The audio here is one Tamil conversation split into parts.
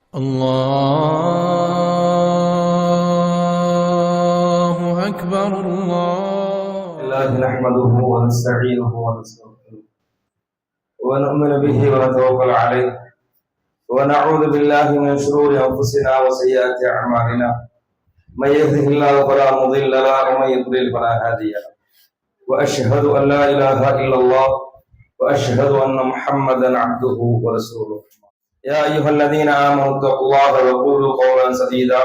الله أكبر الله نحمده ونستعينه ونستغفره ونؤمن به ونتوكل عليه ونعوذ بالله من شرور أنفسنا وسيئات أعمالنا من يهده الله فلا مضل له ومن يضلل فلا هادي له وأشهد أن لا إله إلا الله وأشهد أن محمدا عبده ورسوله يا أيها الذين آمنوا اتقوا الله وقولوا قولا سديدا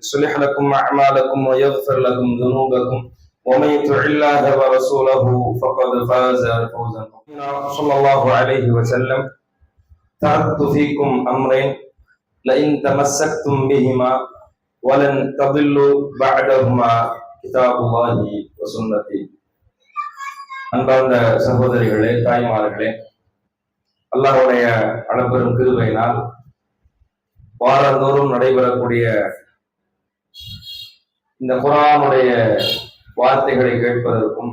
يصلح لكم أعمالكم ويغفر لكم ذنوبكم ومن يطع الله ورسوله فقد فاز فوزا عظيما. صلى الله عليه وسلم تركت فيكم أمرين لئن تمسكتم بهما ولن تضلوا بعدهما كتاب الله وسنتي. அன்பார்ந்த சகோதரிகளே, தாய்மார்களே, அல்லாஹ்வுடைய அளப்பெரும் கிருபையினால் வாரந்தோறும் நடைபெறக்கூடிய இந்த குர்ஆனுடைய வார்த்தைகளை கேட்பதற்கும்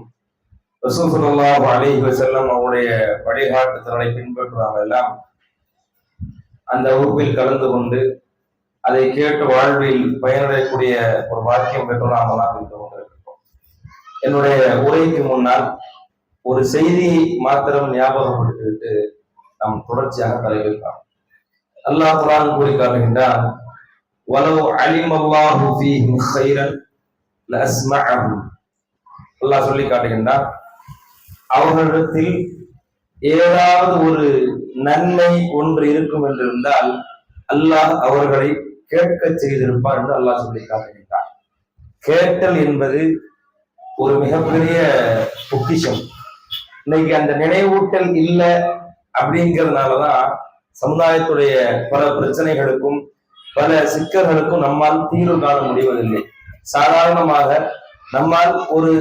ரசூல் ஸல்லல்லாஹு அலைஹி வஸல்லம் அவருடைய வழிகாட்டுதலை பின்பற்றுவாங்க எல்லாம் அந்த வகுப்பில் கலந்து கொண்டு அதை கேட்டு வாழ்வில் பயனடையக்கூடிய ஒரு வாக்கியம் பெற்று நாமெல்லாம் இருந்து கொண்டிருக்கிறோம். என்னுடைய உரைக்கு முன்னால் ஒரு செய்தியை மாத்திரம் ஞாபகப்படுத்திவிட்டு நாம் தொடர்ச்சியாக தலைவிக்கலாம். அல்லாஹ் குர்ஆன் கூறி காட்டுகின்றான், வலவ் அலிமல்லாஹு ஃபீஹிம் கைரன் லஅஸ்மஅஹும். அல்லாஹ் சொல்லி காட்டுகின்றான், அவர்களிடத்தில் ஏதாவது ஒரு நன்மை ஒன்று இருக்கும் என்று இருந்தால் அல்லாஹ் அவர்களை கேட்க செய்திருப்பார் என்று அல்லாஹ் சொல்லி காட்டுகின்றான். கேட்டல் என்பது ஒரு மிகப்பெரிய பொக்கிஷம். இன்னைக்கு அந்த நினைவூட்டல் இல்லை அப்படிங்கிறதுனாலதான் சமுதாயத்துடைய பல பிரச்சனைகளுக்கும் பல சிக்கல்களுக்கும் நம்மால் தீர்வு காண முடிவதில்லை. சாதாரணமாக நம்மால் ஒரு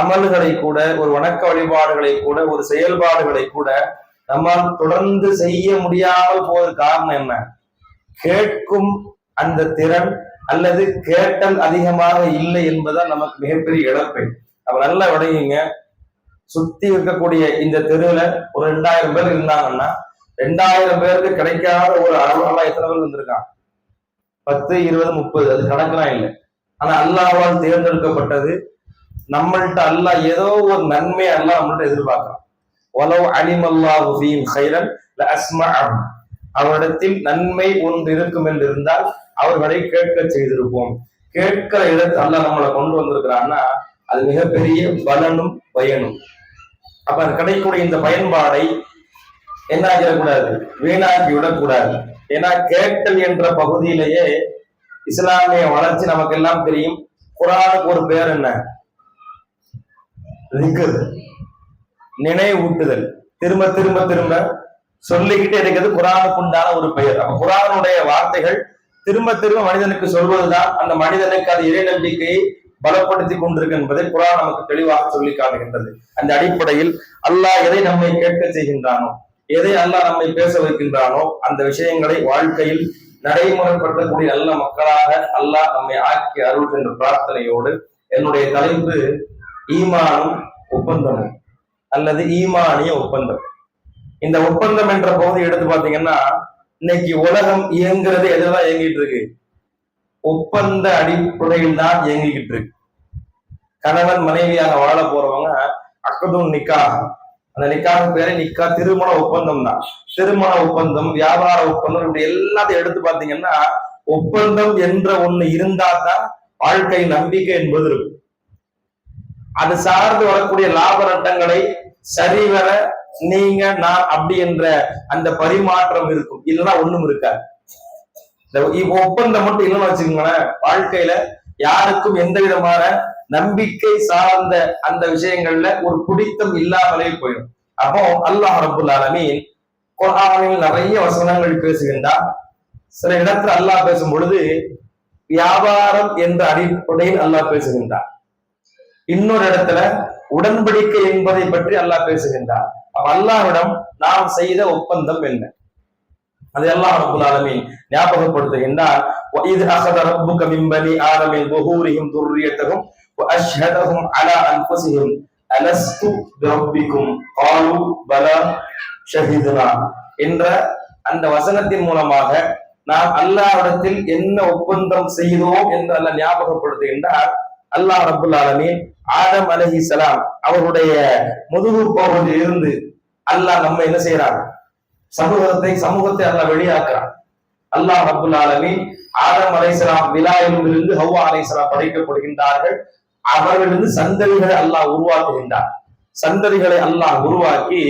அமல்களை கூட, ஒரு வணக்க வழிபாடுகளை கூட, ஒரு செயல்பாடுகளை கூட நம்மால் தொடர்ந்து செய்ய முடியாமல் போவது காரணம் என்ன? கேட்கும் அந்த திறன் அல்லது கேட்டல் அதிகமாக இல்லை என்பதுதான் நமக்கு மிகப்பெரிய இழப்பை. அப்ப நல்லா விடையுங்க, சுத்தி இருக்கக்கூடிய இந்த தெருவுல ஒரு 2000 பேர் இருந்தாங்கன்னா 2000 பேருக்கு கிடைக்காத ஒரு அளவுலாம் எத்தனை பேர் வந்திருக்காங்க? 10, 20, 30, அது கணக்கெல்லாம் இல்லை. ஆனா அல்லாஹ்வால் தேர்ந்தெடுக்கப்பட்டது. நம்மள்ட்ட அல்லாஹ் ஏதோ ஒரு நன்மை அல்லாஹ் நம்மள்ட்ட எதிர்பார்க்கலாம். வலவ் அலிமல்லாஹு ஃபீஹிம் கைரன் லஅஸ்மஅஹும். அவரிடத்தில் நன்மை ஒன்று இருக்கும் என்று இருந்தால் அவர்களை கேட்க செய்திருப்போம். கேட்கிற இடத்து அல்லாஹ் நம்மளை கொண்டு வந்திருக்கிறான்னா அது மிகப்பெரிய பலனும் பயனும். அப்ப கிடைக்கக்கூடிய இந்த பயன்பாடை என்ன ஆகிடக்கூடாது, வீணாக்கி விடக்கூடாது. ஏன்னா கேட்டல் என்ற பகுதியிலேயே இஸ்லாமிய வளர்ச்சி நமக்கு எல்லாம் தெரியும். குர்ஆனுக்கு ஒரு பேர் என்ன? திக்ர், நினைவூட்டுதல். திரும்ப திரும்ப திரும்ப சொல்லிக்கிட்டே இருக்கிறது குர்ஆனுக்கு உண்டான ஒரு பெயர். அப்ப குர்ஆனுடைய வார்த்தைகள் திரும்ப திரும்ப மனிதனுக்கு சொல்வதுதான் அந்த மனிதனுக்கு அது இறை நம்பிக்கையை பலப்படுத்தி கொண்டிருக்கு என்பதை குர்ஆன் நமக்கு தெளிவாக சொல்லி காட்டுகின்றது. அந்த அடிப்படையில் அல்லாஹ் எதை நம்மை கேட்க செய்கின்றானோ, எதை அல்லாஹ் நம்மை பேச வைக்கின்றானோ அந்த விஷயங்களை வாழ்க்கையில் நடைமுறைப்படுத்தக்கூடிய நல்ல மக்களாக அல்லாஹ் நம்மை ஆக்கி அருள் என்ற பிரார்த்தனையோடு என்னுடைய தலைப்பு ஈமானும் ஒப்பந்தமும் அல்லது ஈமானிய ஒப்பந்தம். இந்த ஒப்பந்தம் என்ற பகுதி எடுத்து பார்த்தீங்கன்னா இன்னைக்கு உலகம் இயங்குறது எதுதான் இயங்கிட்டு இருக்கு? ஒப்பந்த அடிப்படையில் தான் இயங்கிக்கிட்டு இருக்கு. கணவன் மனைவியாக வாழ போறவங்க அக்கதும் நிக்கா, அந்த நிக்காக பேரே நிக்கா, திருமண ஒப்பந்தம் தான். திருமண ஒப்பந்தம், வியாபார ஒப்பந்தம், இப்படி எல்லாத்தையும் எடுத்து பாத்தீங்கன்னா ஒப்பந்தம் என்ற ஒண்ணு இருந்தா தான் வாழ்க்கை நம்பிக்கை என்பது இருக்கும். அது சார்ந்து வரக்கூடிய லாப நட்டங்களை சரிவர நீங்க நான் அப்படி என்ற அந்த பரிமாற்றம் இருக்கும். இல்லைன்னா ஒண்ணும் இருக்காது. ஒப்பந்தம் மட்டும் இல்லைன்னு வச்சுக்கோங்களேன், வாழ்க்கையில யாருக்கும் எந்த விதமான நம்பிக்கை சார்ந்த அந்த விஷயங்கள்ல ஒரு பிடித்தம் இல்லாமலே போயிடும். அப்போ அல்லாஹ் ரப்புல் ஆலமீன் குர்ஆனில் நிறைய வசனங்கள் பேசுகின்றார். சில இடத்துல அல்லாஹ் பேசும் பொழுது வியாபாரம் என்ற அடிப்படையில் அல்லாஹ் பேசுகின்றார். இன்னொரு இடத்துல உடன்படிக்கை என்பதை பற்றி அல்லாஹ் பேசுகின்றார். அப்ப அல்லாஹ்விடம் நாம் செய்த ஒப்பந்தம் என்ன? அது அல்லாஹ் ரப்புல் ஆலமீன் ஞாபகப்படுத்துகின்றார். وَإِذْ أَخَذَ رَبُّكَ مِنْ بَنِي آدَمَ مِنْ ظُهُورِهِمْ ذُرِّيَّتَهُمْ وَأَشْهَدَهُمْ عَلَى أَنفُسِهِمْ أَلَسْتُ بِرَبِّكُمْ قَالُوا بَلَى شَهِدْنَا என்ற அந்த வசனத்தின் மூலமாக நாம் அல்லாஹ்விடத்தில் என்ன ஒப்பந்தம் செய்தோம் என்று அல்லாஹ் ஞாபகப்படுத்துகின்றார். அல்லாஹ் ரப்புல் ஆலமீன் ஆதம் அலைஹிஸ்ஸலாம் அவருடைய முதுகு பகுதியில் இருந்து அல்லாஹ் நம்ம என்ன செய்யறாங்க, சமூகத்தை அல்லாஹ் வெளியாக்குறான். அல்லாஹ் ரப்புல் ஆலமீன் ஆதம் அலைஹிஸ்ஸலாம் விலாயிலும் இருந்து ஹவ்வா அலைஹிஸ்ஸலாம் படைக்கப்படுகின்றார்கள். அவர்களிருந்து சந்ததிகளை அல்லாஹ் உருவாக்குகின்றார். சந்ததிகளை அல்லாஹ் உருவாக்கி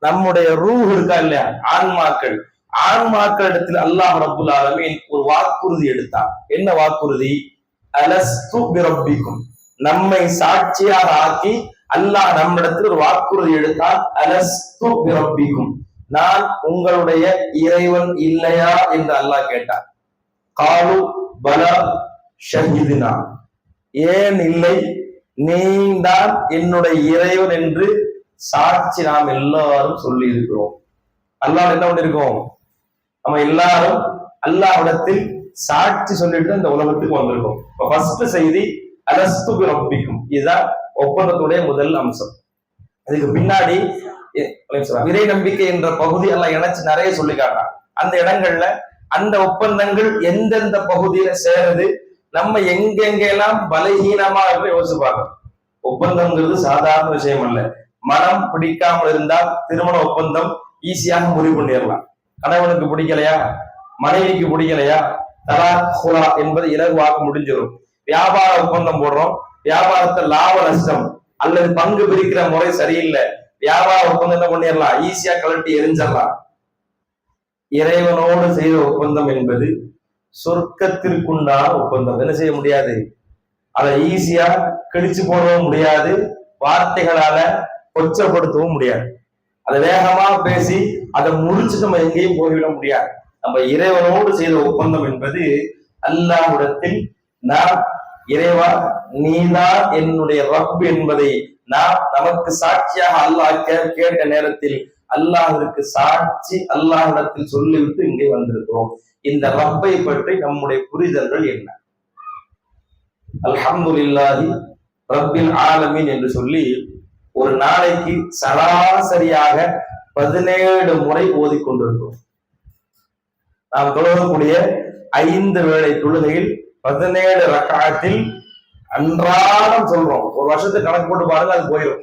நம்முடைய ரூஹ் இருக்கா இல்லையா, ஆன்மாக்களிடத்தில் அல்லாஹ் ரப்புல் ஆலமீன் ஒரு வாக்குறுதி எடுத்தார். என்ன வாக்குறுதி? அலஸ்து பிரப்பிக்கும், நம்மை சாட்சியாக ஆக்கி அல்லாஹ் நம்மிடத்தில் ஒரு வாக்குறுதி எடுத்தார். அலஸ்து பிரப்பிக்கும், நான் உங்களுடைய இறைவன் இல்லையா என்று அல்லாஹ் கேட்டார். காலு பலா ஷஹிதுனா, ஏன் இல்லை, நீதான் என்னுடைய இறைவன் என்று சாட்சி நாம் எல்லாரும் சொல்லி இருக்கிறோம். அல்லாஹ் என்ன பண்ணிருக்கோம், நம்ம எல்லாரும் அல்லாஹ்விடத்தில் சாட்சி சொல்லிட்டு இந்த உலகத்துக்கு வந்திருக்கோம். ஃபர்ஸ்ட் செய்தி அலஸ்து பிரப்பிக்கும், இதுதான் ஒப்பந்தத்துடைய முதல் அம்சம். அதுக்கு பின்னாடி இறை நம்பிக்கை என்ற பகுதி எல்லாம் இணைச்சு நிறைய சொல்லி காட்டான். அந்த இடங்கள்ல அந்த ஒப்பந்தங்கள் எந்தெந்த பகுதியில சேருது, நம்ம எங்கெங்கெல்லாம் பலகீனமா இருக்கு யோசிப்பாங்க. ஒப்பந்தம்ங்கிறது சாதாரண விஷயம் அல்ல. மனம் பிடிக்காமல் இருந்தால் திருமண ஒப்பந்தம் ஈஸியாக முடிவு பண்ணிடலாம். கணவனுக்கு பிடிக்கலையா, மனைவிக்கு பிடிக்கலையா, தலாக் ஹுலா என்பது இலகுவாக முடிஞ்சிடும். வியாபார ஒப்பந்தம் போடுறோம், வியாபாரத்தை லாப நஷ்டம் அல்லது பங்கு பிரிக்கிற முறை சரியில்லை, வியாபார ஒப்பந்தம் என்ன பண்ணிடலாம், ஈஸியா கழட்டி எரிஞ்சிடலாம். இறைவனோடு செய்த ஒப்பந்தம் என்பது சொர்க்கத்திற்குண்டான ஒப்பந்தம். என்ன செய்ய முடியாது, அதை ஈஸியா கிழிச்சு போடவும் முடியாது, வார்த்தைகளால கொச்சப்படுத்தவும் முடியாது. அதை வேகமா பேசி அதை முடிச்சு நம்ம எங்கேயும் போய்விட முடியாது. நம்ம இறைவனோடு செய்த ஒப்பந்தம் என்பது அல்லாஹ்விடத்தில் நான் இறைவா நீதான் என்னுடைய ரப் என்பதை நாம் நமக்கு சாட்சியாக அல்லாஹ் கேட்ட நேரத்தில் அல்லாஹ்விற்கு சாட்சி அல்லாஹ்விடத்தில் சொல்லிவிட்டு இங்கே வந்திருக்கிறோம். இந்த ரப்பை பற்றி நம்முடைய புரிதல்கள் என்ன? அல்ஹம்துலில்லாஹி ரப்பில் ஆலமீன் என்று சொல்லி ஒரு நாளைக்கு சராசரியாக 17 முறை ஓதிக்கொண்டிருக்கிறோம். நாம் தொழக்கூடிய 5 வேளை தொழுகையில் 17 ரக்காத்தில் அன்றாடம் சொல்றோம். ஒரு வருஷத்துக்கு கணக்கு போட்டு பாருங்க, அது போயிடும்.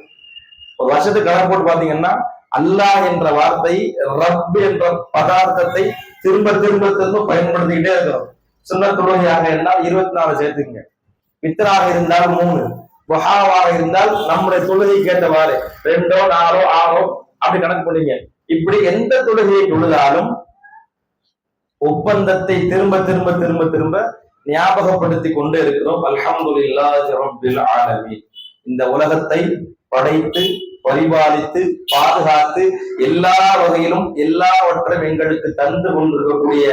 ஒரு வருஷத்துக்கு கணக்கு போட்டு பாத்தீங்கன்னா அல்லாஹ் என்ற வார்த்தை, ரப் என்ற பதார்த்தத்தை திரும்ப திரும்ப திரும்ப பயன்படுத்திக்கிட்டே இருக்கிறோம். சுன்னத் தொழுகையாக இருந்தால் 24 சேர்த்துக்குங்க, வித்ராக இருந்தால் 3, வஹாவாக இருந்தால் நம்முடைய தொழுகை கேட்டவாறு 2, 4, 6 அப்படி கணக்கு பண்ணுங்க. இப்படி எந்த தொழுகையை தொழுதாலும் ஒப்பந்தத்தை திரும்ப திரும்ப திரும்ப திரும்ப ஞாபகப்படுத்தி கொண்டே இருக்கிறோம். அல்ஹம்துலில்லாஹி ரப்பில் ஆலமீன், இந்த உலகத்தை படைத்து பரிபாலித்து பாதுகாத்து எல்லா வகையிலும் எல்லாவற்றையும் எங்களுக்கு தந்து கொண்டிருக்கக்கூடிய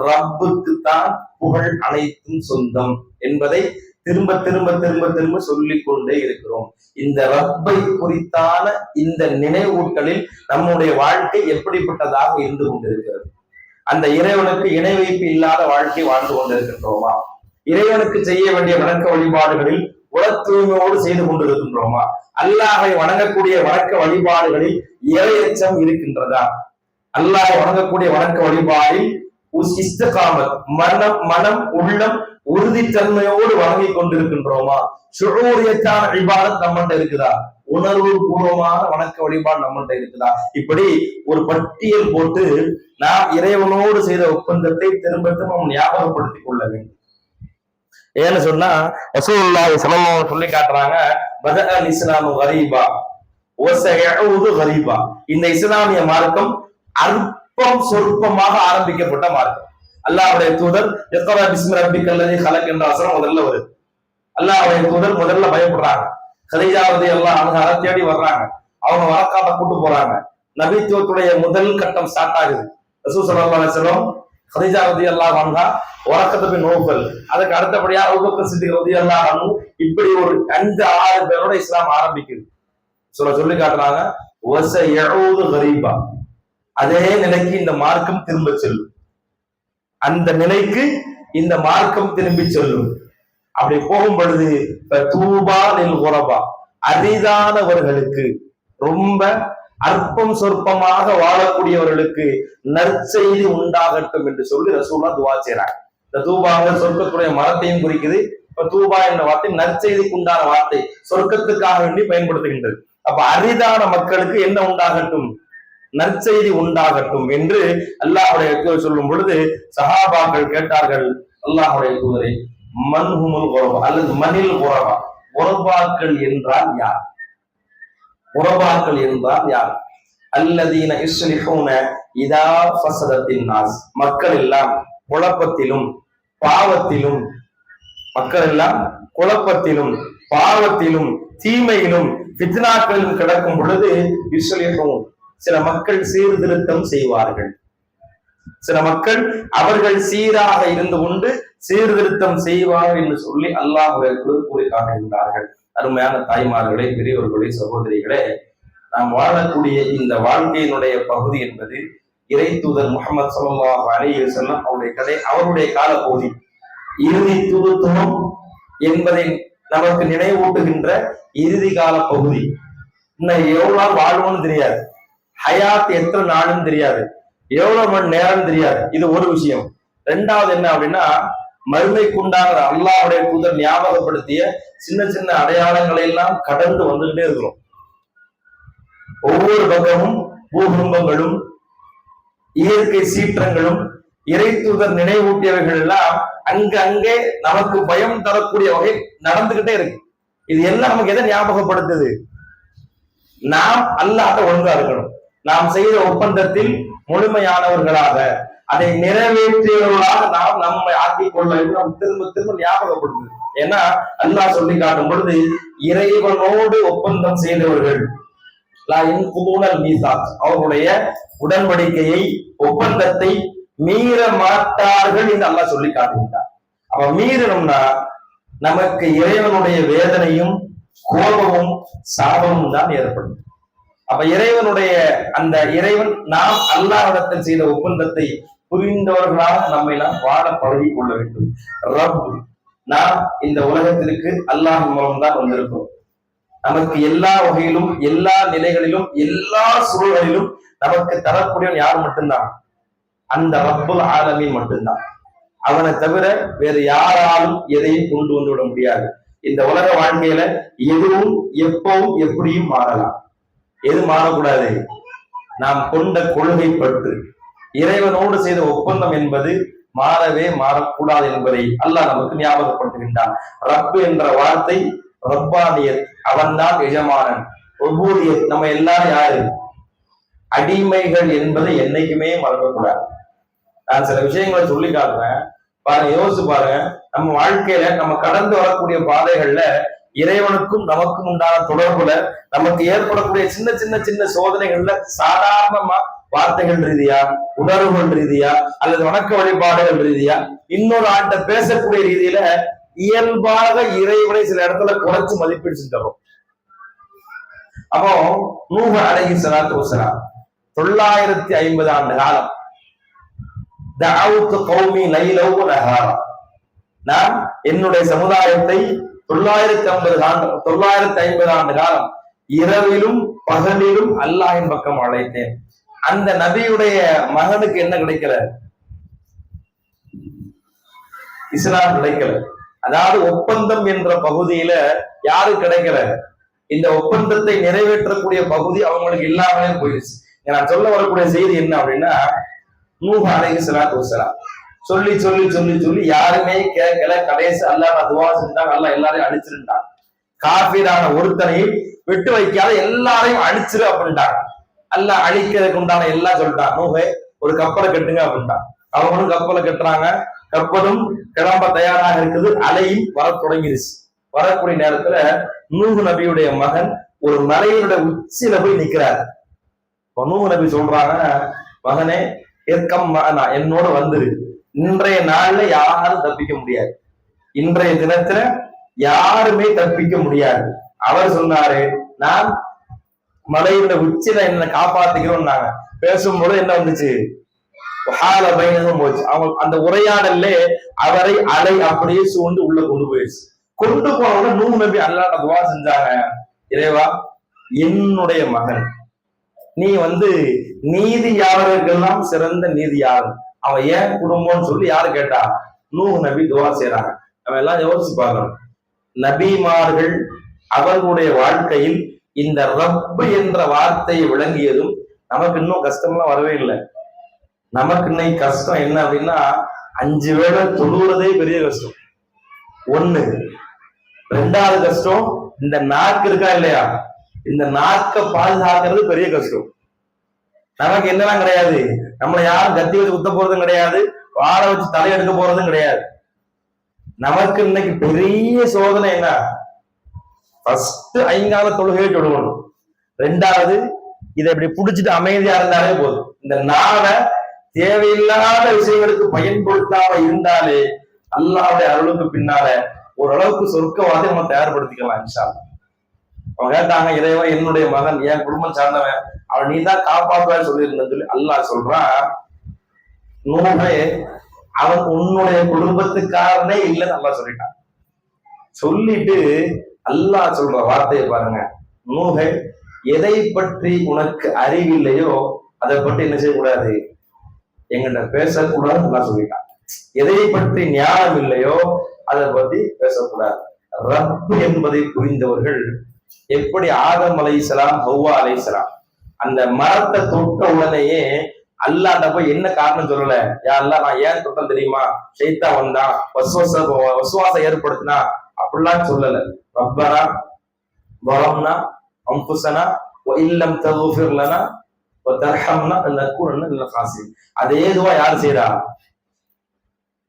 ரப்புக்கு தான் புகழ் அனைத்தும் சொந்தம் என்பதை திரும்ப திரும்ப திரும்ப திரும்ப சொல்லிக் கொண்டே இருக்கிறோம். இந்த ரப்பை குறித்தான இந்த நினைவூட்டலில் நம்முடைய வாழ்க்கை எப்படிப்பட்டதாக இருந்து கொண்டிருக்கிறது? அந்த இறைவனுக்கு இணை வைப்பு இல்லாத வாழ்க்கை வாழ்ந்து கொண்டிருக்கின்றோமா? இறைவனுக்கு செய்ய வேண்டிய வணக்க வழிபாடுகளில் உல தூய்மையோடு செய்து கொண்டிருக்கின்றோமா? அல்லாஹை வணங்கக்கூடிய வணக்க வழிபாடுகளில் இறையச்சம் இருக்கின்றதா? அல்லாஹை வணங்கக்கூடிய வணக்க வழிபாடில் இஸ்திகாமத், மனம் உள்ளம் உறுதித்தன்மையோடு வணங்கி கொண்டிருக்கின்றோமா? ஷுஊரியத்தான இபாதத் நம்மகிட்ட இருக்குதா? உணர்வு பூர்வமான வணக்க வழிபாடு நம்மகிட்ட இருக்குதா? இப்படி ஒரு பட்டியல் போட்டு நாம் இறைவனோடு செய்த ஒப்பந்தத்தை திரும்ப திரும்ப ஞாபகப்படுத்திக் கொள்ள வேண்டும். ஏன்னு சொன்னா ரசூலுல்லாஹி ஸல்லல்லாஹு அலைஹி வஸல்லம் சொல்லி காட்டுறாங்க, பதஅல் இஸ்லாமு கரீபா வஸயஊது கரீபா. இந்த இஸ்லாமிய மார்க்கம் அற்பம் சொற்பமாக ஆரம்பிக்கப்பட்ட மார்க்கம். அல்லாஹ்வுடைய தூதர் இக்ரா பிஸ்மி ரப்பிக்கல்லதீ ஹலக் என்ற வசனம் முதல்ல வருது. அல்லாஹ்வுடைய தூதர் முதல்ல பயப்படுறாங்க. கதீஜா ரலியல்லாஹு அன்ஹா தேடி வர்றாங்க, அவங்க வரக்காட்ட கூட்டு போறாங்க. நபித்துவத்துடைய முதல் கட்டம் ஸ்டார்ட் ஆகுது. ரசூல் ஸல்லல்லாஹு அலைஹி வஸல்லம் கதீஜா ரலியல்லாஹு அன்ஹா, வரக்கத் பின் நௌஃபல், அதுக்கு அடுத்தபடியா அபூபக்கர் சித்திக் ரலியல்லாஹு அன்ஹு, இப்படி ஒரு 5-6 பேரோட இஸ்லாம் ஆரம்பிக்குது. சொல்லி காட்டுறாங்க, வஸயஊது கரீபா, அதே நிலைக்கு இந்த மார்க்கம் திரும்ப செல்லும். அந்த நிலைக்கு இந்த மார்க்கம் திரும்பி செல்லும். அப்படி போகும் பொழுது தூபா லில் குரபா, அரிதானவர்களுக்கு, ரொம்ப அற்பம் சொற்பமாக வாழக்கூடியவர்களுக்கு நற்செய்தி உண்டாகட்டும் என்று சொல்லி ரசூலுல்லாஹ் துஆ செய்றாங்க. இந்த தூபாங்க சொர்க்கத்துடைய மரத்தையும் குறிக்குது. இப்ப தூபா என்ற வார்த்தை நற்செய்திக்கு உண்டான வார்த்தை, சொர்க்கத்துக்காக வேண்டி பயன்படுத்துகின்றது. அப்ப அரிதான மக்களுக்கு என்ன உண்டாகட்டும், நற்செய்தி உண்டாகட்டும் என்று அல்லாஹ்வுடைய தூதர் சொல்லும் பொழுது சஹாபாக்கள் கேட்டார்கள், அல்லாஹ்வுடைய தூதரை மன்ஹுமுல் குரபா அல்லது மனில் குரபா, குரபாக்கள் என்றால் யார்? குரபாக்கள் என்றால் யார்? அல்லதீன யுஸ்லிஹூன இதா ஃபஸதத்தின் நாஸ், மக்கள் எல்லாம் குழப்பத்திலும் பாவத்திலும், மக்கள் எல்லாம் குழப்பத்திலும் பாவத்திலும் தீமையிலும் ஃபித்னாக்களிலும் கிடக்கும் பொழுது யுஸ்லிஹூன், சில மக்கள் சீர்திருத்தம் செய்வார்கள். சில மக்கள் அவர்கள் சீராக இருந்து கொண்டு சீர்திருத்தம் செய்வார்கள் என்று சொல்லி அல்லாஹ்வுடைய கூறி காட்டுகின்றார்கள். அருமையான தாய்மார்களே, பெரியவர்களே, சகோதரிகளே, நாம் வாழக்கூடிய இந்த வாழ்க்கையினுடைய பகுதி என்பது இறை தூதர் முஹம்மது ஸல்லல்லாஹு அலைஹி வஸல்லம் அவருடைய கால பகுதி, இறுதி தூதுத்துவம் என்பதை நமக்கு நினைவூட்டுகின்ற இறுதி கால பகுதி. இன்னும் எவ்வளவு நாள் வாழ்வோம்னு தெரியாது, ஹயாத் எத்தனை நாளும் தெரியாது, எவ்வளவு மணி நேரம் தெரியாது. இது ஒரு விஷயம். ரெண்டாவது என்ன அப்படின்னா, மறுமைக்குண்டான அல்லாஹ்வுடைய தூதர் ஞாபகப்படுத்திய சின்ன சின்ன அடையாளங்களை எல்லாம் கடந்து வந்துகிட்டே இருக்கிறோம். ஒவ்வொரு பக்கமும் பூகம்பங்களும் இயற்கை சீற்றங்களும் இறை தூதர் நினைவூட்டியவைகள் எல்லாம் அங்கே நமக்கு பயம் தரக்கூடிய வகை நடந்துகிட்டே இருக்கு. இது எல்லாம் நமக்கு எதை ஞாபகப்படுத்துது? நாம் அல்லாஹ்ட்ட ஒழுங்கா இருக்கணும், நாம் செய்த ஒப்பந்தத்தில் முழுமையானவர்களாக அதை நிறைவேற்றியவர்களாக நாம் நம்மை ஆக்கிக் கொள்ள நாம் திரும்ப திரும்ப ஞாபகப்படுது. ஏன்னா அல்லாஹ் சொல்லி காட்டும் பொழுது, இறைவனோடு ஒப்பந்தம் செய்தவர்கள் அவர்களுடைய உடன்படிக்கையை ஒப்பந்தத்தை மீற மாட்டார்கள் என்று அல்லாஹ் சொல்லி காட்டுகின்றார். அப்ப மீறணும்னா நமக்கு இறைவனுடைய வேதனையும் கோபமும் சாபமும் தான் ஏற்படும். அப்ப இறைவனுடைய அந்த இறைவன் நாம் அல்லாஹ்விடத்தில் செய்த ஒப்பந்தத்தை புரிந்தவர்களாக நம்மை நாம் வாழ பழகி கொள்ள வேண்டும். ரப், நாம் இந்த உலகத்திற்கு அல்லாஹ் மூலம் தான் வந்திருக்கிறோம். நமக்கு எல்லா வகையிலும் எல்லா நிலைகளிலும் எல்லா சூழலிலும் நமக்கு தரக்கூடியவன் யார் மட்டும்தான்? அந்த ரப்புல் ஆலமீன் மட்டும்தான். அவனை தவிர வேறு யாராலும் எதையும் கொண்டு வந்து விட முடியாது. இந்த உலக வாழ்க்கையில எதுவும் எப்பவும் எப்படியும் மாறலாம். எது மாறக்கூடாது? நாம் கொண்ட கொள்கை பற்று, இறைவனோடு செய்த ஒப்பந்தம் என்பது மாறவே மாறக்கூடாது என்பதை அல்லாஹ் நமக்கு ஞாபகப்படுத்துகின்றான். ரப்பு என்ற வார்த்தை ரப்பானியத், அவன் தான் எஜமானன். ஒவ்வொரு நம்ம எல்லாரும் யாரு? அடிமைகள் என்பதை என்னைக்குமே மறக்கக்கூடாது. நான் சில விஷயங்களை சொல்லி காட்டுறேன், பாருங்க, யோசிச்சு பாருங்க. நம்ம வாழ்க்கையில நம்ம கடந்து வரக்கூடிய பாதைகள்ல இறைவனுக்கும் நமக்கும் உண்டான தொடர்புல நமக்கு ஏற்படக்கூடிய சின்ன சின்ன சின்ன சோதனைகள்ல சாதாரணமா வார்த்தைகள் ரீதியா, உணர்வுகள் ரீதியா, அல்லது வணக்க வழிபாடுகள் ரீதியா, இன்னொரு ஆண்ட பேசக்கூடிய ரீதியில இயல்பாக இறைவனை சில இடத்துல குறைச்சு மதிப்பீடு செஞ்சிடறோம். அப்போ நூஹ் அலைஹிஸ்ஸலாத்து வஸ்ஸலாம் 950 ஆண்டு காலம் தஅவுத்து கௌமி லைலவ் வ நஹாரா, நான் என்னுடைய சமுதாயத்தை 950 ஆண்டு காலம் இரவிலும் பகலிலும் அல்லாஹ்வின் பக்கம் அழைத்தேன். அந்த நபியுடைய மகனுக்கு என்ன கிடைக்கல? இஸ்லாம் கிடைக்கல. அதாவது ஒப்பந்தம் என்ற பகுதியில யாரு கிடைக்கல? இந்த ஒப்பந்தத்தை நிறைவேற்றக்கூடிய பகுதி அவங்களுக்கு இல்லாமலே போயிடுச்சு. நான் சொல்ல வரக்கூடிய செய்தி என்ன அப்படின்னா, நூஹ் அலைஹிஸ்ஸலாத்து வஸ்ஸலாம் சொல்லி சொல்லி சொல்லி சொல்லி யாருமே கேட்கல. கடைசி அல்லாஹ் துஆ செஞ்சாங்க, அல்லாஹ் எல்லாரையும் அழிச்சிருந்தாங்க. காஃபிரான ஒருத்தனையும் விட்டு வைக்காத எல்லாரையும் அழிச்சிரு அப்படின்ட்டாங்க. அல்லாஹ் அழிக்கிறதுக்கு உண்டான எல்லாம் சொல்லிட்டான். நூஹே ஒரு கப்பலை கட்டுங்க அப்படின்ட்டான். அவங்களும் கப்பலை கட்டுறாங்க. கப்பலும் கிளம்ப தயாராக இருக்குது. அலையும் வர தொடங்கிருச்சு. வரக்கூடிய நேரத்துல நூஹ் நபியுடைய மகன் ஒரு மலையினுடைய உச்சியில போய் நிக்கிறாரு. நூஹ் நபி சொல்றாங்க, மகனே என்னோட வந்துரு, இன்றைய நாள்ல யாரும் தப்பிக்க முடியாது, இன்றைய தினத்துல யாருமே தப்பிக்க முடியாது. அவர் சொன்னாரு, நான் மலையோட உச்சியில என்ன காப்பாத்திக்கிறோம்னாங்க. பேசும்போது என்ன வந்துச்சு? போச்சு. அவங்க அந்த உரையாடல்ல அவரை அலை அப்படியே சூழ்ந்து உள்ள கொண்டு போயிடுச்சு. கொண்டு போனவங்க நூஹ் நபி அல்லாஹ் துஆ செஞ்சாங்க, இறைவா என்னுடைய மகன் நீ நீதியாளர்களெல்லாம் சிறந்த நீதியாளர். அவன் ஏன் குடும்பம்னு சொல்லி யாரு கேட்டா நூஹ் நபி துவா செய்யறாங்க. அவன் எல்லாம் யோசிச்சு பார்க்கணும். நபிமார்கள் அவர்களுடைய வாழ்க்கையில் இந்த ரப்பு என்ற வார்த்தையை விளங்கியதும் நமக்கு இன்னும் கஷ்டம்லாம் வரவே இல்லை. நமக்கு இன்னைக்கு கஷ்டம் என்ன அப்படின்னா 5 வேளை தொழுறதே பெரிய கஷ்டம் ஒண்ணு. 2வது கஷ்டம் இந்த நாக்கு இருக்கா இல்லையா, இந்த நாக்கை பாதுகாக்கிறது பெரிய கஷ்டம். நமக்கு என்னெல்லாம் கிடையாது, நம்மளை யாரும் கத்தி வச்சு குத்த போறதும் கிடையாது, வாழை வச்சு தலையெடுக்க போறதும் கிடையாது. நமக்கு இன்னைக்கு பெரிய சோதனை என்ன, ஃபர்ஸ்ட் 5 தொழுகையை தொழுகணும். 2வது இதை இப்படி புடிச்சிட்டு அமைதியா இருந்தாலே போதும். இந்த நாளை தேவையில்லாத விஷயங்களுக்கு பயன்படுத்தாம இருந்தாலே அல்லாஹ்வுடைய அருளுக்கு பின்னால ஓரளவுக்கு சொர்க்கவாதி நம்ம தயார்படுத்திக்கலாம் இன்ஷா அல்லாஹ். அவங்க கேட்டாங்க, இறைவன் என்னுடைய மகன் என் குடும்பம் சார்ந்தவன், அவன் நீ தான் காப்பாற்றுவான்னு சொல்லியிருந்தேன்னு சொல்லி அல்லாஹ் சொல்றான், நூஹே அவன் உன்னுடைய குடும்பத்துக்காரனே இல்லைன்னு அல்லாஹ் சொல்லிட்டான். சொல்லிட்டு அல்லாஹ் சொல்ற வார்த்தையை பாருங்க, நூஹே எதை பற்றி உனக்கு அறிவில்லையோ அதை பற்றி என்ன செய்யக்கூடாது, எங்கிட்ட பேசக்கூடாதுன்னு அல்லாஹ் சொல்லிட்டான். எதை பற்றி ஞானம் இல்லையோ அதை பத்தி பேசக்கூடாது. ரப்பு என்பதை புரிந்தவர்கள் எப்படி ஆதம் அலைஹிஸ்ஸலாம் ஹவ்வா அலைஹிஸ்ஸலாம் அந்த மரத்தை தொட்ட உடனேயே அல்லாஹ்ட்ட போய் என்ன காரணம் சொல்லல, யா அல்லாஹ் நான் ஏன் தொட்டேன் தெரியுமா, ஷைத்தான் வந்தான் வஸ்வாசம் ஏற்படுத்தினா அப்படிலாம் சொல்லல. ரப்பனா வலம்னா அன்ஃபுஸனா வ இல்லம் தக்ஃபிர் லனா வ தர்ஹம்னா லனகுனன்ன மினல் காசிரின். அதே துவா யார் செய்றா,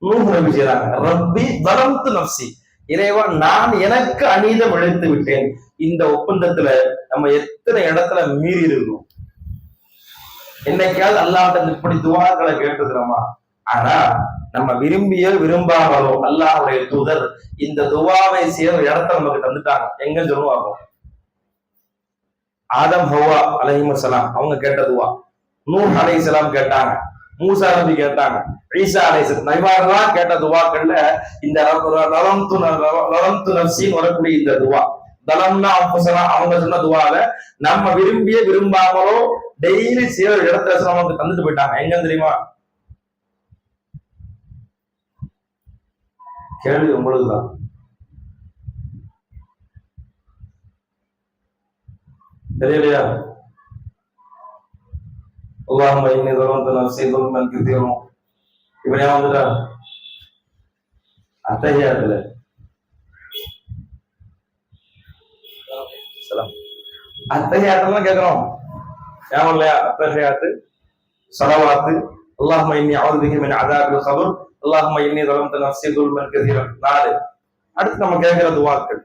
நூஹ் நபி செய்றாங்க. ரப்பி வலம்து நஃப்ஸி, இறைவா நான் எனக்கு அநீதம் இழைத்து விட்டேன். இந்த ஒப்பந்தத்துல நம்ம எத்தனை இடத்துல மீறி இருக்கோம். என்னைக்காவது அல்லாஹ்ட்ட இப்படி துவாக்களை கேட்டுக்கிறோமா? ஆனா நம்ம விரும்பியோ விரும்பாமலோ அல்லாஹ்வுடைய தூதர் இந்த துவாவை செய்யற இடத்த நமக்கு தந்துட்டாங்க. எங்க சொல்லுவாங்க, ஆதம் ஹவ்வா அலைஹிஸ்ஸலாம் அவங்க கேட்ட துவா, நூஹ் அலைஹிஸ்ஸலாம் கேட்டாங்க, மூசா நபி கேட்டாங்க, ஈசா அலைஹிஸ்ஸலாம் நபிமார்கள்லாம் கேட்ட துவாக்கள்ல இந்த லலம்து நஃப்ஸின்னு வரக்கூடிய இந்த துவா, தலம்னா அன்ஃபுஸனா அவங்க சொன்ன துவால நம்ம விரும்பிய விரும்பாமலோ டெய்லி செய்யற இடத்துல நமக்கு தந்துட்டு போயிட்டாங்க. எங்க தெரியுமா? கேள்வி உங்களுக்குதான். தெரியலையா? அல்லாஹும்ம இன்னி ஸலம்து நஃப்ஸி ஸுல்மன் கஸீரன். இப்ப ஞாபகம் வந்துட்டா? அத்தஹியாத்துல அத்தஹியாத்துலாம் கேட்கிறோம், ஞாபகம் இல்லையா? அத்தஹியாத்து ஸலவாத்து அல்லாஹும்ம இன்னி அஊது பிக மின் அஸாபில் ഖബர் அல்லாஹும்ம இன்னி ஸலம்து நஃப்ஸி ஸுல்மன் கஸீரன். 4. அடுத்து நம்ம கேட்கிற துவாக்கள்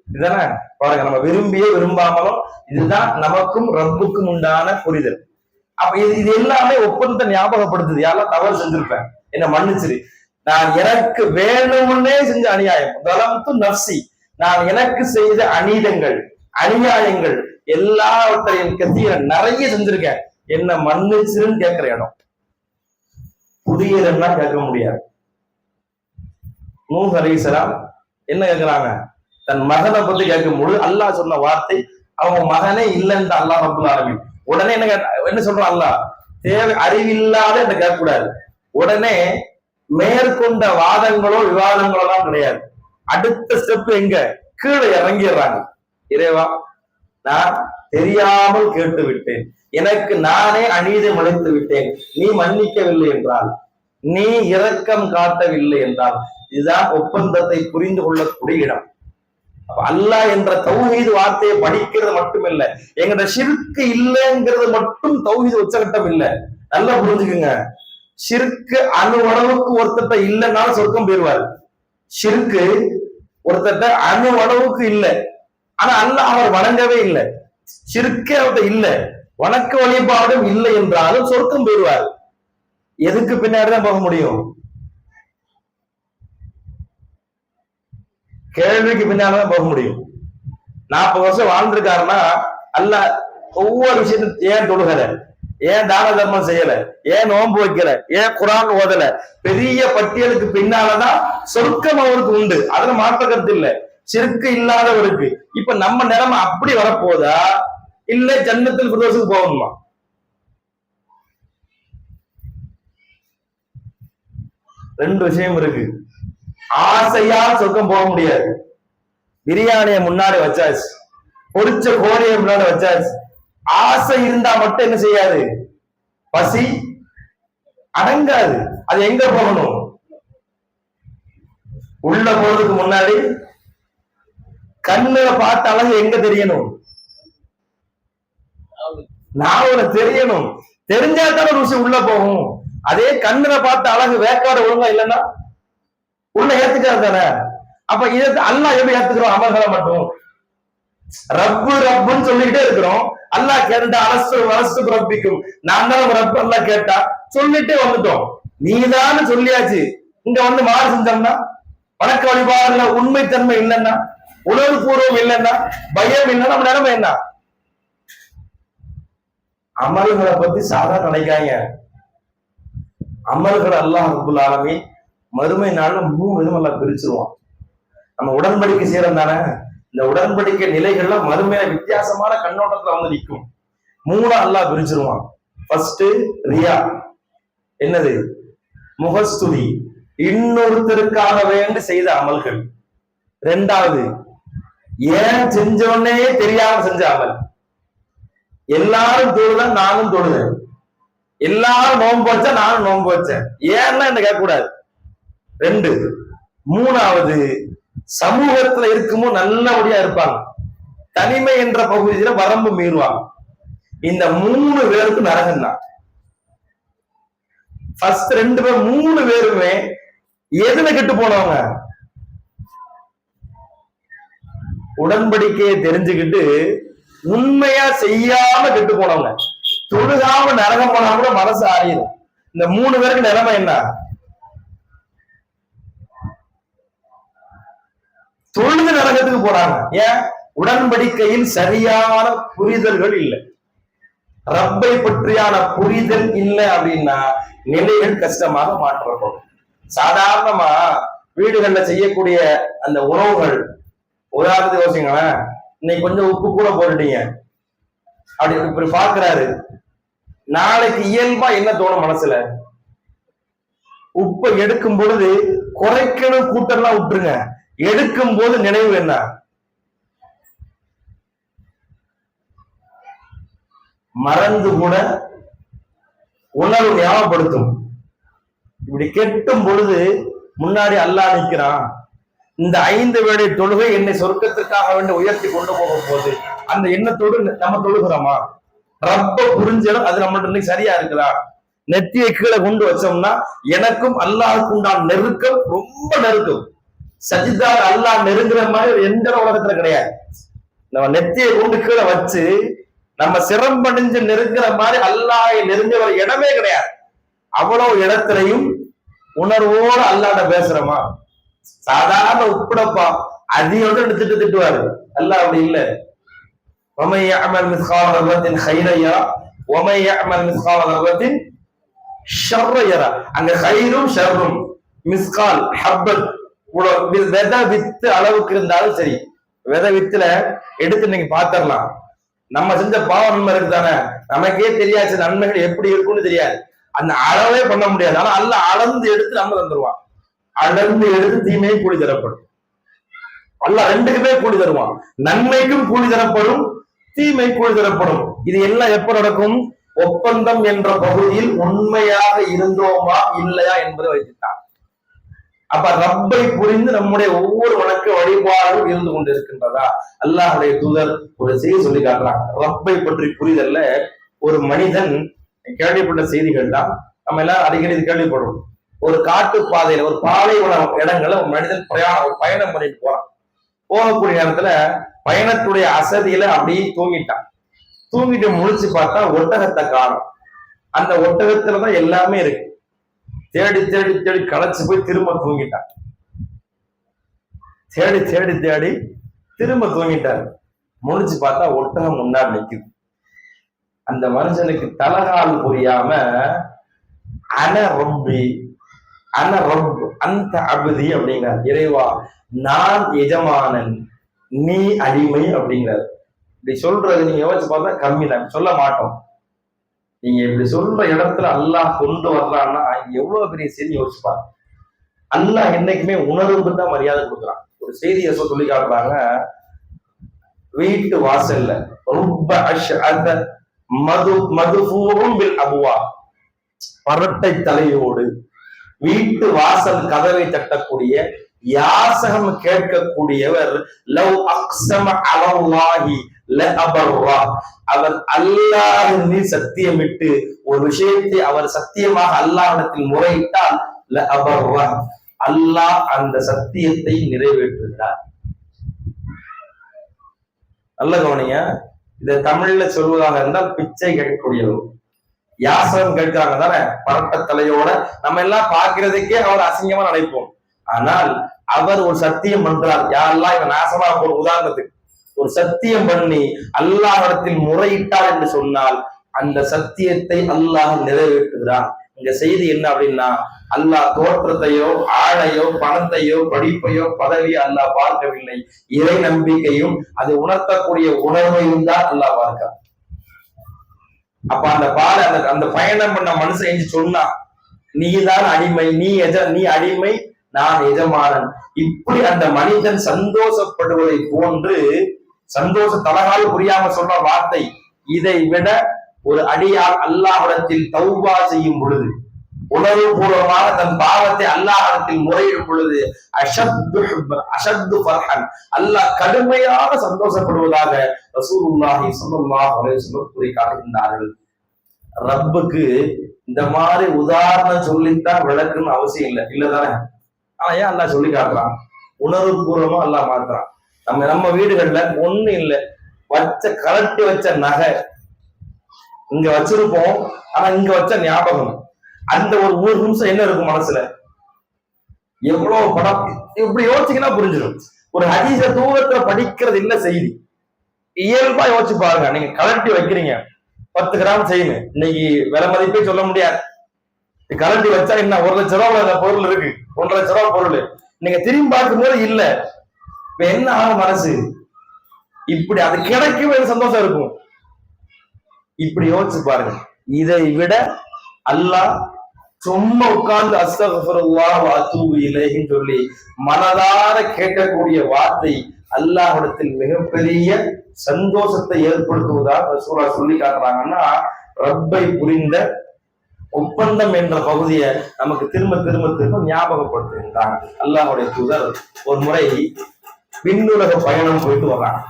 இதுதானே பாருங்க, நம்ம விரும்பிய விரும்பாமலும் இதுதான் நமக்கும் ரப்புக்கும் உண்டான புரிதல். அப்ப இது எல்லாமே ஒப்பந்தத்தை ஞாபகப்படுத்துது. யாரெல்லாம் தவறு செஞ்சிருப்பேன் என்ன மன்னிச்சிரு, நான் எனக்கு வேணும்னே செஞ்ச அநியாயம், தலம்து நஃப்ஸி நான் எனக்கு செய்த அநீதங்கள் அநியாயங்கள் எல்லாவற்றையும் கத்தீர நிறைய செஞ்சிருக்கேன், என்ன மன்னிச்சிருன்னு கேட்கிற இடம். புதியதெல்லாம் கேட்க முடியாது. நூஹ் அலைஹிஸ்ஸலாம் என்ன கேட்கிறாங்க, தன் மகனை பத்தி கேட்கும் பொழுது அல்லாஹ் சொன்ன வார்த்தை, அவங்க மகனே இல்லைன்னு அல்லாஹ் ரப்புல் ஆலமீன். உடனே என்ன சொல்றான் அல்லாஹ், தேவை அறிவில்லாத என்ன கேட்கக்கூடாது. உடனே மேற்கொண்ட வாதங்களோ விவாதங்களோ எல்லாம் கிடையாது. அடுத்த ஸ்டெப் எங்க, கீழே இறங்கிடுறாங்க. இறைவா நான் தெரியாமல் கேட்டு விட்டேன், எனக்கு நானே அநீதம் இழைத்து விட்டேன், நீ மன்னிக்கவில்லை என்றால், நீ இரக்கம் காட்டவில்லை என்றால், இதுதான் ஒப்பந்தத்தை புரிந்து கொள்ளக்கூடிய இடம். அல்லாஹ் என்ற தௌஹீது வார்த்தையை படிக்கிறது மட்டுமில்ல, எங்கட ஷிர்க் இல்லைங்கிறது மட்டும் தௌஹீது உச்சகட்டம் இல்ல. நல்லா புரிஞ்சுக்குங்க, ஷிர்க் அணுவளவுக்கு ஒருத்தட்ட இல்லைன்னாலும் சொர்க்கம் போயிருவாரு. ஷிர்க் ஒருத்தட்ட அணுவளவுக்கு இல்லை, ஆனா அல்லாஹ் அவர் வணங்கவே இல்லை, ஷிர்கே அவர்கிட்ட இல்லை, வணக்க வழிபாடும் இல்லை என்றாலும் சொர்க்கம் போயிருவார். எதுக்கு பின்னாடிதான் போக முடியும், கேள்விக்கு பின்னால்தான் போக முடியும். 40 வருஷம் வாழ்ந்திருக்காருன்னா அல்லாஹ் ஒவ்வொரு விஷயத்தையும் ஏன் தொழுகல, ஏன் தான தர்மம் செய்யல, ஏன் நோன்பு வைக்கல, ஏன் குர்ஆன் ஓதல, பெரிய பட்டியலுக்கு பின்னாலதான் சொர்க்கம் அவருக்கு உண்டு. அதுல மாற்ற கருத்து இல்ல, ஷிர்க் இல்லாதவருக்கு. இப்ப நம்ம நிலைமை அப்படி வரப்போதா இல்ல ஜன்னத்துல் ஃபிர்தௌஸுக்கு போகணுமா? ரெண்டு விஷயம் இருக்கு. ஆசையா சொர்க்கம் போக முடியாது. பிரியாணியை முன்னாடி வச்சாச்சு, பொரிச்ச கோழியை முன்னாடி வச்சாச்சு. ஆசை இருந்தா மட்டும் என்ன செய்யாது, பசி அடங்காது. அது எங்க போகணும்? உள்ள போறதுக்கு முன்னாடி கண்ணுல பார்த்த அழகு எங்க தெரியணும்? நாவல தெரியணும். தெரிஞ்சாதான ருசி உள்ள போகும். அதே கண்ணுல பார்த்த அழகு வேக்காடு ஒழுங்கா இல்லைன்னா உள்ள ஏத்துக்காது தானே. அப்ப இதை அல்லாஹ் எப்படி ஏத்துக்கிறோம்? அமல்களை மட்டும். ரப்பு ரப்புன்னு சொல்லிக்கிட்டே இருக்கிறோம். அல்லாஹ் கேட்டா அரசு ரப்பிக்கும், நான் தான் ரப்பு. அல்லாஹ் கேட்டா சொல்லிட்டே வந்துட்டோம். நீதான்னு சொல்லியாச்சு. இங்க வந்து மாறு செஞ்சோம்னா, வணக்க வழிபாடுல உண்மைத்தன்மை இல்லைன்னா, உணர்வு பூர்வம் இல்லைன்னா, பயம் இல்லைன்னா நம்ம நிலைமை என்ன? அமல்களை பத்தி சாதாரண நினைக்காங்க. அமல்கள் அல்லாஹ் ரப்புல் ஆலமீன் மறுமை நாள்ல 3 விதம் எல்லாம் பிரிச்சிருவான். நம்ம உடன்படிக்கை செய்யறோம் தானே, இந்த உடன்படிக்கை நிலைகள்ல மறுமையில வித்தியாசமான கண்ணோட்டத்துல வந்து நிற்கும். 3 அல்லாஹ் பிரிச்சிருவான். ஃபர்ஸ்ட் ரியா, என்னது? முகஸ்துதி, இன்னொருத்தருக்காக வேண்டி செய்த அமல்கள். 2வது ஏன் செஞ்சோன்னே தெரியாம செஞ்ச அமல். எல்லாரும் தொழுதா நானும் தொழுதேன், எல்லாரும் நோன்பு வச்சா நானும் நோன்பு வச்சேன், ஏன்னா என்ன கேட்க கூடாது. 2. 3வது சமூகத்துல இருக்குமோ நல்லபடியா இருப்பாங்க, தனிமை என்ற பகுதியில வரம்பு மீறுவாங்க. இந்த 3 பேருக்கு நரகம் தான். ஃபர்ஸ்ட் 2 பேர் 3 பேருமே எதுல கெட்டு போனவங்க? உடன்படிக்கையை தெரிஞ்சுக்கிட்டு உண்மையா செய்யாம கெட்டு போனவங்க. தொழுகாம நரகம் போனா கூட மனசு ஆறிடும். இந்த 3 பேருக்கு நிலைமை என்ன? தொழுது நரகத்துக்கு போறாங்க. ஏன்? உடன்படிக்கையில் சரியான புரிதல்கள் இல்லை. ரப்பை பற்றியான புரிதல் இல்லை அப்படின்னா நிலைகள் கஷ்டமாக மாற்றப்படும். சாதாரணமா வீடுகள்ல செய்யக்கூடிய அந்த உணவுகள், உதாரணத்துக்கு யோசிங்களேன், இன்னைக்கு கொஞ்சம் உப்பு கூட போட்டுட்டீங்க, அப்படி இப்படி பாக்குறாரு. நாளைக்கு இயல்பா என்ன தோணும் மனசுல? உப்பை எடுக்கும் பொழுது குறைக்கணும், கூட்டம்லாம் விட்டுருங்க, எடுக்கும் போது நினைவு என்ன? மறந்து கூட உணர்வு ஞாபகப்படுத்தும். இப்படி கெட்டும் பொழுது முன்னாடி அல்லாஹ் நிற்கிறான். இந்த 5 வேளை தொழுகை என்னை சொர்க்கத்திற்காக வேண்டி உயர்த்தி கொண்டு போக போகுது. அந்த எண்ணத்தோடு நம்ம தொழுகிறோமா? ரப்ப புரிஞ்சலும் அது நம்மள்ட்ட சரியா இருக்குதா? நெத்தியை கீழே கொண்டு வச்சோம்னா எனக்கும் அல்லாஹுக்கு உண்டான நெருக்கம் ரொம்ப நெருக்கம். சஜிதா அல்லாஹ் நெருங்குற மாதிரி எந்த உலகத்துல கிடையாது. நம்ம நெத்தியை கொண்டு கீழே வச்சு நம்ம சிரம்பணிஞ்சு நெருங்குற மாதிரி அல்லாஹ் நெருங்குற இடமே கிடையாது. அவ்வளவு இடத்துலையும் உணர்வோடு அல்லாஹ்ட்ட பேசுறோமா? சாதாரண உப்புடப்பா அதிகம் திட்டுவாரு. அல்லாஹ் அப்படி இல்லை. وَمَن يَعْمَلْ مِثْقَالَ ذَرَّةٍ خَيْرًا يَرَهُ وَمَن يَعْمَلْ مِثْقَالَ ذَرَّةٍ شَرًّا يَرَهُ. அங்க கைரும் ஷர்ரும், மிஸ்கால் ஹப்பத், விதை வித்து அளவுக்கு இருந்தாலும் சரி, விதை வித்துல எடுத்து நீங்க பாத்திரலாம். நம்ம செஞ்ச பாவ நன்மை இருக்கு தானே, நமக்கே தெரியாச்சு நன்மைகள் எப்படி இருக்கும்னு தெரியாது, அந்த அளவே பண்ண முடியாது. ஆனா அல்லாஹ் அளந்து எடுத்து நம்ம தந்துருவான். அளந்து எடுத்து தீமையை கூலி தரப்படும். அல்லாஹ் 2க்குமே கூலி தருவான். நன்மைக்கும் கூலி தரப்படும், தீமை கூலி தரப்படும். இது எல்லாம் எப்ப நடக்கும்? ஒப்பந்தம் என்ற பகுதியில் உண்மையாக இருந்தோமா இல்லையா என்பதை வைத்துட்டான். அப்ப ரப்பை புரிந்து நம்முடைய ஒவ்வொரு வணக்க வழிபாடும் இருந்து கொண்டு இருக்கின்றதா? அல்லாஹுடைய தூதர் ஒரு செய்தி சொல்லி காட்டுறாங்க. ரப்பை பற்றி புரிதல்ல ஒரு மனிதன், கேள்விப்பட்ட செய்திகள் தான், நம்ம எல்லாரும் அடிக்கடி கேள்விப்படுறோம். ஒரு காட்டு பாதையில, ஒரு பாலைவன இடங்கள்ல ஒரு மனிதன் பயணம் பண்ணிட்டு போறான். போகக்கூடிய நேரத்துல பயணத்துடைய அசதியில அப்படியே தூங்கிட்டான். தூங்கிட்டு முழிச்சு பார்த்தா ஒட்டகத்தை காணும். அந்த ஒட்டகத்துலதான் எல்லாமே இருக்கு. தேடி தேடி தேடி களைச்சு போய் திரும்ப தூங்கிட்டான். தேடி தேடி தேடி திரும்ப தூங்கிட்டாரு. முழிச்சு பார்த்தா ஒட்டகம் முன்னாடி நிக்குது. அந்த மனுஷனுக்கு தலகால் புரியாம அன ரொம்பி அந்த அபதி அப்படிங்கிறார். இறைவா, நான் எஜமானன், நீ அடிமை அப்படிங்கிறார். இப்படி சொல்றது நீங்க யோசிச்சு பார்த்தா கம்மி தான், சொல்ல மாட்டோம். நீங்க இப்படி சொல்ற இடத்துல அல்லாஹ் கொண்டு வரலான்னா எவ்வளவு பெரிய செய்தி யோசிப்பாங்க. அல்லாஹ் என்னைக்குமே உணர்வுக்கு தான் மரியாதை கொடுக்குறான். ஒரு செய்தியை சொல்லி காட்டுறாங்க, வீட்டு வாசல்ல ரொம்ப அபுவா பரட்டை தலையோடு வீட்டு வாசல் கதவை தட்டக்கூடிய யாசகம் கேட்கக்கூடியவர் லவ் அக்ஸம அலல்லாஹி லஅபர்ரா, அவர் அல்லாஹ்வின் சத்தியமிட்டு ஒரு விஷயத்தை அவர் சத்தியமாக அல்லாஹ்விடத்தில் முறையிட்டால் லஅபர்ரா, அல்லாஹ் அந்த சத்தியத்தை நிறைவேற்றுகிறார். நல்ல கவனிங்க, இதை தமிழ்ல சொல்வதாக இருந்தால் பிச்சை கேட்கக்கூடியவர். யாசகம் கேட்கிறாங்க தானே பரட்ட தலையோட, நம்ம எல்லாம் பார்க்கிறதுக்கே அவர் அசிங்கமா நினைப்போம். ஆனால் அவர் ஒரு சத்தியம் பண்றார், யாரெல்லாம் இவன் நாசமா போற, உதாரணத்துக்கு ஒரு சத்தியம் பண்ணி அல்லாஹ்விடத்தில் முறையிட்டார் என்று சொன்னால் அந்த சத்தியத்தை அல்லாஹ் நிறைவேற்றுகிறான். இங்க செய்தி என்ன அப்படின்னா, அல்லாஹ் தோற்றத்தையோ ஆளையோ பணத்தையோ படிப்பையோ பதவியோ அல்லாஹ் பார்க்கவில்லை, இறை நம்பிக்கையும் அதை உணர்த்தக்கூடிய உணர்வையும் தான் அல்லாஹ் பார்க்க. அப்ப அந்த பயணம் பண்ண மனுஷன் என்று சொன்னா, நீதான் அடிமை, நீ அடிமை, நான் எஜமானன், இப்படி அந்த மனிதன் சந்தோஷப்படுவதை போன்று, சந்தோஷ தலகால் புரியாம சொல்ற வார்த்தை, இதை விட ஒரு அடியார் அல்லாஹ்விடத்தில் தௌபா செய்யும் பொழுது, உணர்வுபூர்வமாக தன் பாவத்தை அல்லாஹ்விடத்தில் முறையிடும் பொழுது அஷத்து ஃபர்ஹன், அல்லாஹ் கடுமையாக சந்தோஷப்படுவதாக ரசூலுல்லாஹி ஸல்லல்லாஹு அலைஹி வஸல்லம் கூறி காட்டுகின்றார்கள். ரப்புக்கு இந்த மாதிரி உதாரணம் சொல்லித்தான் விளக்குன்னு அவசியம் இல்லை, இல்லதானே? ஆனா ஏன் அல்லாஹ் சொல்லி காட்டுறான்? உணர்வு பூர்வமா அல்லாஹ் மாத்துறான். நம்ம வீடுகள்ல ஒண்ணு இல்லை, கலட்டி வச்ச நகை இங்க வச்சிருப்போம், ஆனா இங்க வச்ச ஞாபகம், அந்த ஒரு நிமிஷம் என்ன இருக்கும் மனசுல, எவ்வளவு படம், இப்படி யோசிச்சீங்கன்னா புரிஞ்சிடும். ஒரு ஹதீஸ தூரத்துல படிக்கிறது இல்ல செய்தி, இயல்பா யோசிச்சு பாருங்க. நீங்க கலட்டி வைக்கிறீங்க 10 கிராம் செய்யுங்க, இன்னைக்கு விலை மதிப்பே சொல்ல முடியாது. கலட்டி வச்சா என்ன 1 லட்சம் ரூபாய் பொருள் இருக்கு, 1.5 லட்சம் ரூபாய் பொருள், நீங்க திரும்பி பார்க்கும் போது இல்ல, இப்ப என்ன ஆகும் மனசு? இப்படி அது கிடைக்கும் சந்தோஷம் இருக்கும். இப்படி யோசிச்சு பாருங்க. இதை விட அல்லாஹ் சும்மா உட்கார்ந்து அஸ்தக்ஃபிருல்லாஹ் வ அத்தூபு இலைஹின்னு சொல்லி மனதார கேட்கக்கூடிய வார்த்தை அல்லாஹ்விடத்தில் மிகப்பெரிய சந்தோஷத்தை ஏற்படுத்துவதாக ரசூலுல்லாஹ் சொல்லி காட்டுறாங்கன்னா, ரப்பை புரிந்த ஒப்பந்தம் என்ற பகுதியை நமக்கு திரும்ப திரும்ப திரும்ப ஞாபகப்படுத்துகின்றாங்க. அல்லாஹ்வுடைய தூதர் ஒரு முறை விண்ணுலக பயணம் போயிட்டு வர்றாங்க.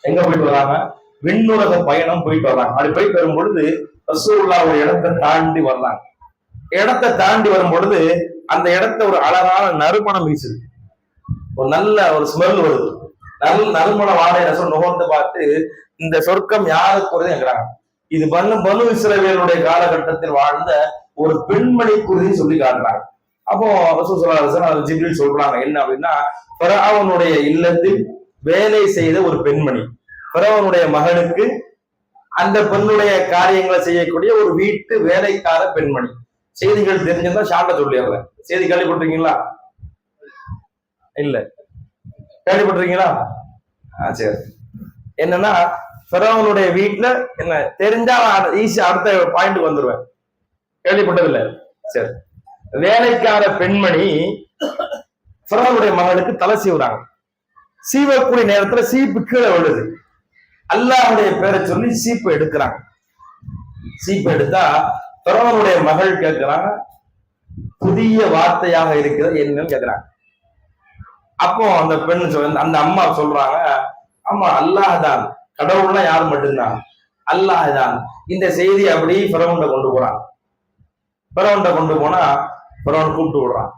எங்க போயிட்டு வர்றாங்க? விண்ணுலக பயணம் போயிட்டு வர்றாங்க. அப்படி போயிட்டு வரும் பொழுது ரசூலுல்லாஹ் ஒரு இடத்தை தாண்டி வர்றாங்க. இடத்தை தாண்டி வரும் பொழுது அந்த இடத்த ஒரு அழகான நறுமணம் வீசுது, ஒரு நல்ல ஒரு ஸ்மெல் வருது. நறுமண வாடகை ரசூல் நுகர்ந்து பார்த்து, இந்த சொர்க்கம் யாருக்கு வருது கேட்கிறாங்க. இது பனு இஸ்ரவேலுடைய காலகட்டத்தில் வாழ்ந்த ஒரு பெண்மணி குறித்து சொல்லி காட்டுறாங்க. அப்போ ரசூல் ஸல்லல்லாஹு அலைஹி வஸல்லம் ஜிப்ரீல் சொல்றாங்க என்ன அப்படின்னா, ஃபிரௌனுடைய இல்லத்தில் வேலை செய்த ஒரு பெண்மணி, ஃபிரௌனுடைய மகனுக்கு அந்த பெண்ணுடைய காரியங்களை செய்யக்கூடிய ஒரு வீட்டு வேலைக்கார பெண்மணி. செய்திகள் தெரிஞ்சிருந்தா ஷார்ட்டா சொல்லிடுறேன். செய்தி கேள்விப்பட்டிருக்கீங்களா? இல்ல, கேள்விப்பட்டிருக்கீங்களா? சரி. என்னன்னா, ஃபிரௌனுடைய வீட்டுல என்ன தெரிஞ்சா ஈஸியா அடுத்த பாயிண்ட் வந்துருவேன். கேள்விப்பட்டதில்லை? சரி. வேலைக்கார பெண்மணி ஃபிரௌனுடைய மகனுக்கு தலை சீவுறாங்க. சீவக்கூடிய நேரத்துல சீப்பு கீழே விழுது. அல்லாஹ்வுடைய பேரை சொல்லி சீப்பு எடுக்கிறாங்க. சீப்பு எடுத்தா ஃபிரௌனுடைய மகள் கேட்கிறாங்க, புதிய வார்த்தையாக இருக்கிறது என்னன்னு கேட்கிறாங்க. அப்போ அந்த பெண் அந்த அம்மா சொல்றாங்க, ஆமா அல்லாஹ் தான், கடவுள்னா யார் மட்டும்தான், அல்லாஹ் தான். இந்த செய்தி அப்படி ஃபிரௌன்ட கொண்டு போறான். ஃபிரௌன்ட கொண்டு போனா ஃபிரௌன் கூப்பிட்டு விடுறான்.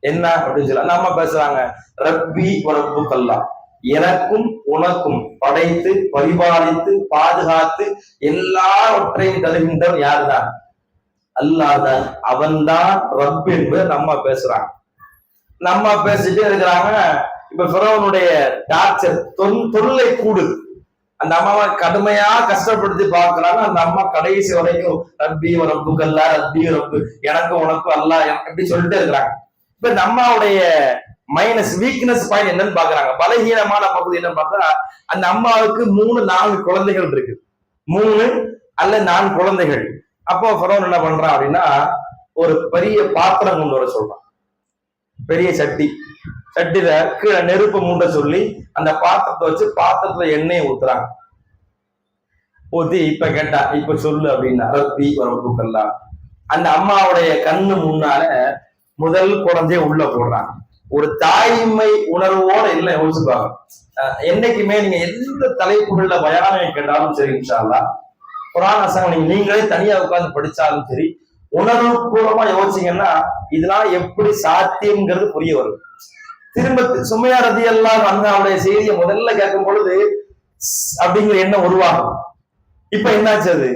என்ன அப்படின்னு சொல்லி அந்த அம்மா பேசுறாங்க, ரப்பி வ ரப்புக்கல்லாஹ், எனக்கும் உனக்கும் படைத்து பரிபாலித்து பாதுகாத்து எல்லாவற்றையும் தருகின்றவர் யாருதான்? அல்லாஹ் தான். அவன்தான் ரப் என்பது நம்ம பேசுறாங்க. நம்ம பேசிட்டே இருக்கிறாங்க. இப்ப ஃபிரௌனுடைய டார்ச்சர் தொல்லை கூடுது. அந்த அம்மாவை கடுமையா கஷ்டப்படுத்தி பார்க்கிறாங்க. அந்த அம்மா கடைசி வரைக்கும் ரப்பி வ ரப்புக்கல்லாஹ், ரப்பி ரப்பு, எனக்கும் உனக்கும் அல்லாஹ் எப்படி சொல்லிட்டே இருக்கிறாங்க. இப்ப இந்த அம்மாவுடைய மைனஸ் வீக்னஸ் பாயிண்ட் என்னன்னு பாக்குறாங்க, பலகீனமான பகுதி என்னன்னு பார்த்தா, அந்த அம்மாவுக்கு 3-4 குழந்தைகள் இருக்கு, 3 அல்ல 4 குழந்தைகள். அப்போ ஃபிரௌன் என்ன பண்றான் அப்படின்னா, ஒரு பெரிய பாத்திரம் கொண்டு வர சொல்றான். பெரிய சட்டி, சட்டில கீழே நெருப்பு மூண்ட சொல்லி அந்த பாத்திரத்தை வச்சு பாத்திரத்துல எண்ணெயை ஊத்துறாங்க. ஊத்தி இப்ப கேட்டா இப்ப சொல்லு அப்படின்னா ரப்பி வரப்புக்கெல்லாம் அந்த அம்மாவுடைய கண்ணு முன்னால முதல் குழந்தைய உள்ள போடுறாங்க. ஒரு தாய்மை உணர்வோட இல்லை யோசிப்பாங்க. என்னைக்குமே நீங்க எந்த தலைப்புகள்ல பயானை கேட்டாலும் சரி, இன்ஷா அல்லாஹ் குர்ஆன் வசனம் நீங்களே தனியா உட்கார்ந்து படிச்சாலும் சரி, உணர்வு பூர்வமா யோசிச்சீங்கன்னா இதெல்லாம் எப்படி சாத்தியம்ங்கிறது புரிய வரும். திரும்ப சுமையா ரலியல்லாஹு அன்ஹாவுடைய செய்தியை முதல்ல கேட்கும் பொழுது அப்படிங்கிற எண்ணம் உருவாகும். இப்ப என்னாச்சு அது